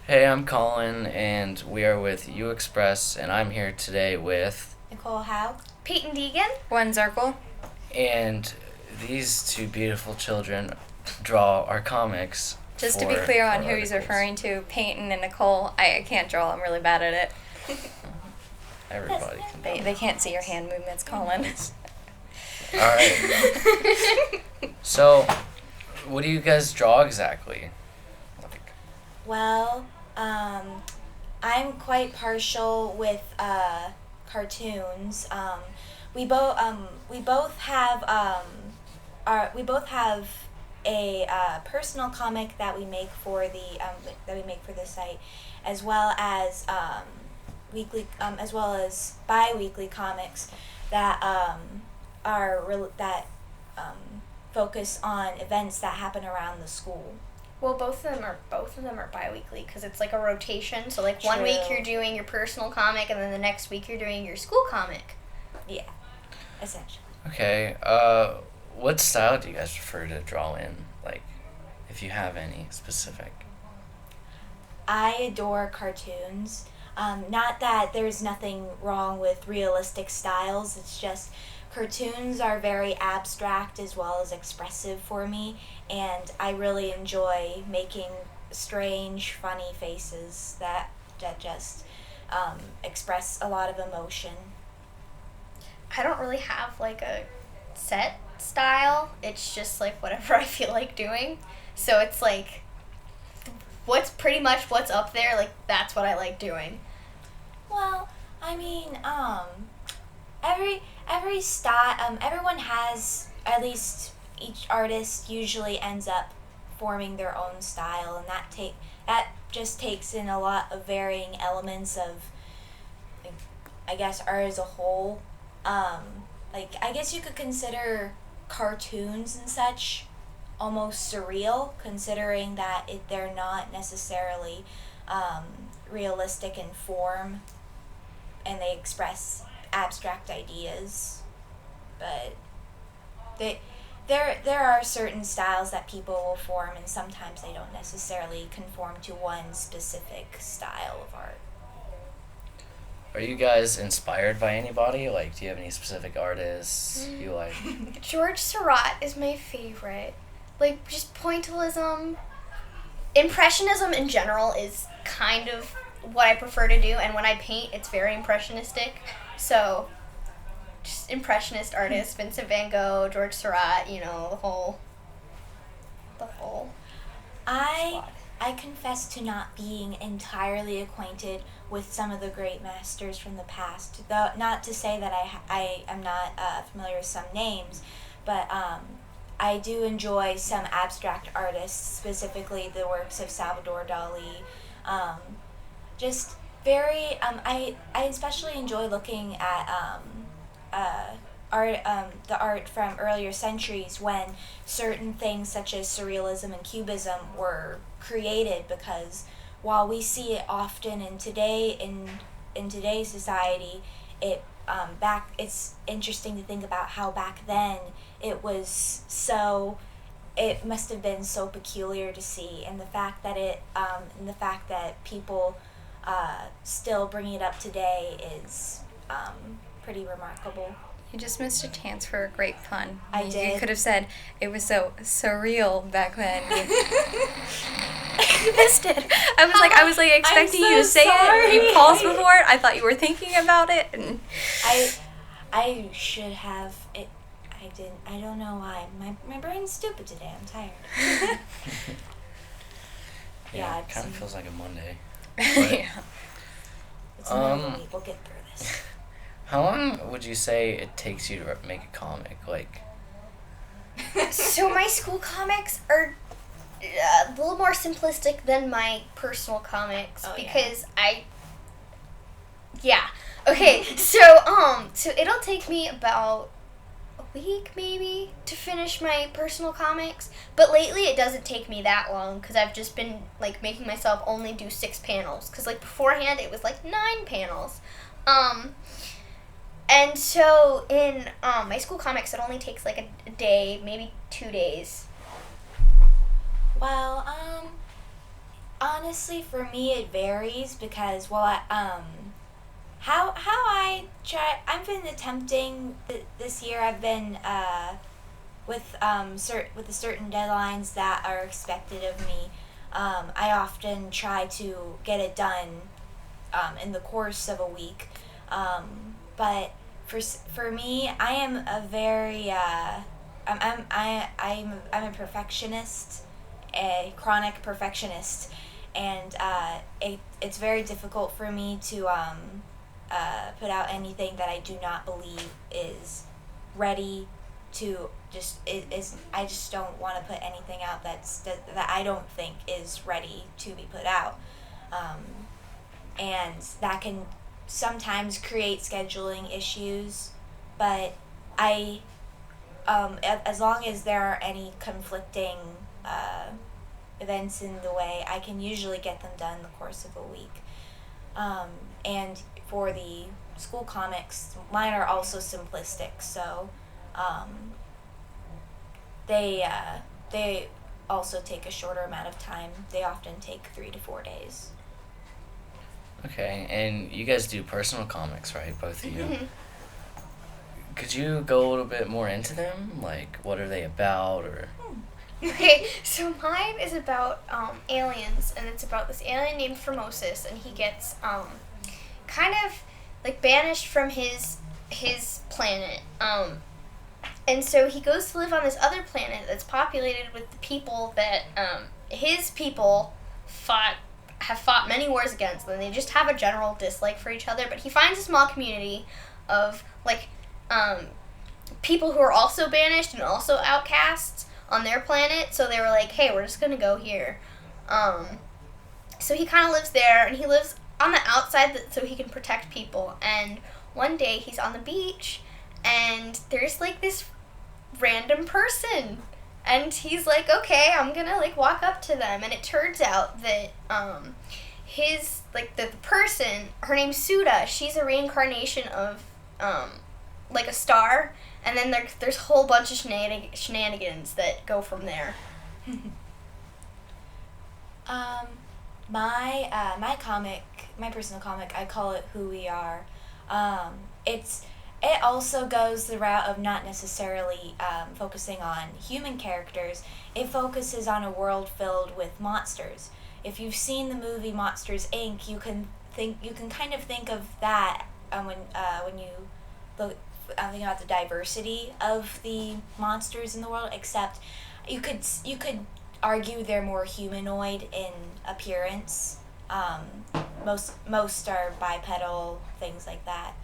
Hey, I'm Colin, and we are with YouXpress, and I'm here today with. Nicole Howe. Peyton Deegan. One circle. And these two beautiful children draw our comics. Just to be clear on who he's articles. referring to, Peyton and Nicole, I can't draw. I'm really bad at it. Everybody can. They can't see your hand movements, Colin. Alright. So, what do you guys draw exactly? Well, I'm quite partial with cartoons. We both have a personal comic that we make for the site, as well as bi-weekly comics that focus on events that happen around the school. Well, both of them are bi-weekly because it's like a rotation. So like one week you're doing your personal comic, and then the next week you're doing your school comic. Yeah, essentially. Okay, what style do you guys prefer to draw in? Like, if you have any specific. I adore cartoons. Not that there's nothing wrong with realistic styles, it's just cartoons are very abstract as well as expressive for me, and I really enjoy making strange, funny faces that just express a lot of emotion. I don't really have like a set style. It's just like whatever I feel like doing. So it's like what's pretty much what's up there, like that's what I like doing. Well, I mean, every style, everyone has, at least each artist usually ends up forming their own style, and that just takes in a lot of varying elements of, like, I guess, art as a whole. I guess you could consider cartoons and such almost surreal, considering that they're not necessarily realistic in form, and they express abstract ideas, but there are certain styles that people will form, and sometimes they don't necessarily conform to one specific style of art. Are you guys inspired by anybody? Like, do you have any specific artists you like? George Seurat is my favorite. Like, just pointillism. Impressionism in general is kind of what I prefer to do, and when I paint, it's very impressionistic. So, just impressionist artists, Vincent van Gogh, George Seurat, the whole squad. I confess to not being entirely acquainted with some of the great masters from the past. Though not to say that I am not familiar with some names, but I do enjoy some abstract artists, specifically the works of Salvador Dali. Just very I especially enjoy looking at art, the art from earlier centuries, when certain things such as surrealism and cubism were created, because while we see it often in today's society, it's interesting to think about how back then it must have been so peculiar to see, and the fact that people still bring it up today is pretty remarkable. You just missed a chance for a great pun. I did. You could have said it was so surreal back then. You missed it. I was like expecting you to say it. You paused before it. I thought you were thinking about it. And I should have it. I didn't. I don't know why. My brain's stupid today. I'm tired. Yeah, it kind of feels like a Monday. yeah. It's a Monday. We'll get through this. How long would you say it takes you to make a comic? Like, So my school comics are a little more simplistic than my personal comics, because Okay, so it'll take me about a week maybe to finish my personal comics, but lately it doesn't take me that long because I've just been like making myself only do 6 panels, because like beforehand it was like 9 panels. And so in my school comics, it only takes like a day, maybe 2 days. Well, Honestly, for me, it varies because, well, how I try. I've been attempting this year. I've been with with the certain deadlines that are expected of me. I often try to get it done in the course of a week. But for me, I am a very I'm a perfectionist, a chronic perfectionist, and it's very difficult for me to put out anything that I do not believe is ready to just is I just don't want to put anything out that I don't think is ready to be put out, and that can sometimes create scheduling issues, but I as long as there are any conflicting events in the way, I can usually get them done in the course of a week. And for the school comics, mine are also simplistic, so they also take a shorter amount of time. They often take 3 to 4 days. Okay, and you guys do personal comics, right? Both of you. Mm-hmm. Could you go a little bit more into them? Like, what are they about, or? Okay, so mine is about aliens, and it's about this alien named Formosus, and he gets kind of like banished from his planet. And so he goes to live on this other planet that's populated with the people that his people have fought many wars against, and they just have a general dislike for each other. But he finds a small community of like people who are also banished and also outcasts on their planet. So they were like, hey, we're just gonna go here. So he kind of lives there, and he lives on the outside so he can protect people. And one day he's on the beach, and there's like this random person, and he's like, okay, I'm gonna like walk up to them. And it turns out that his like the person, her name's Suda, she's a reincarnation of like a star, and then there's a whole bunch of shenanigans that go from there. My personal comic, I call it Who We Are. It also goes the route of not necessarily focusing on human characters. It focuses on a world filled with monsters. If you've seen the movie Monsters Inc., you can kind of think of that when you look think about the diversity of the monsters in the world. Except you could argue they're more humanoid in appearance. Most are bipedal, things like that.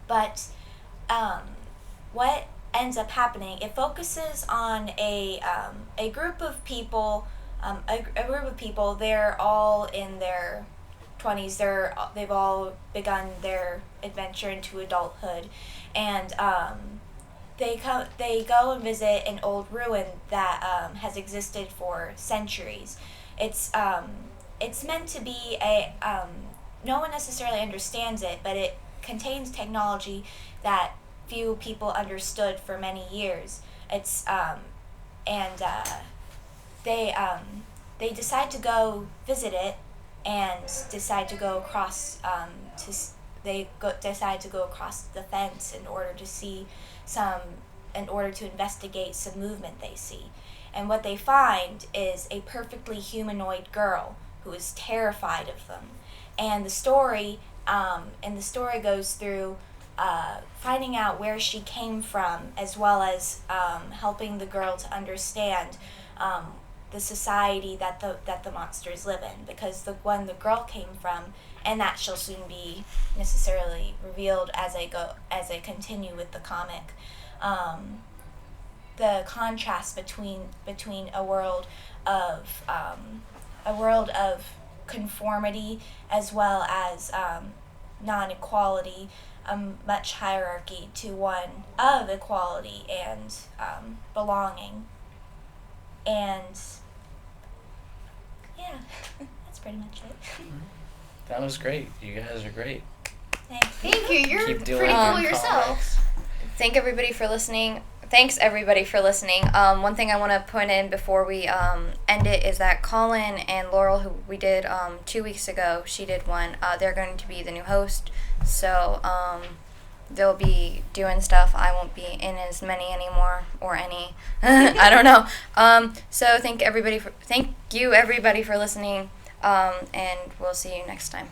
But what ends up happening? It focuses on a group of people. A group of people. They're all in their 20s. They've all begun their adventure into adulthood, and they go and visit an old ruin that has existed for centuries. It's meant to be a no one necessarily understands it, but it contains technology that few people understood for many years. It's they decide to go visit it, and decide to go across decide to go across the fence in order to investigate some movement they see. And what they find is a perfectly humanoid girl who is terrified of them. And the story goes through finding out where she came from, as well as helping the girl to understand the society that the monsters live in, because the one the girl came from, and that shall soon be necessarily revealed as I continue with the comic. The contrast between a world of conformity, as well as non-equality, much hierarchy, to one of equality and belonging. And yeah, that's pretty much it. That was great. You guys are great. Thank you. Thank you. You're Keep doing pretty cool comics. yourself. Thank everybody for listening. thanks everybody for listening. One thing I want to point in before we end it is that Colin and Laurel, who we did 2 weeks ago, she did one. They're going to be the new host, so they'll be doing stuff. I won't be in as many anymore, or any. I don't know. So thank you everybody for listening, and we'll see you next time.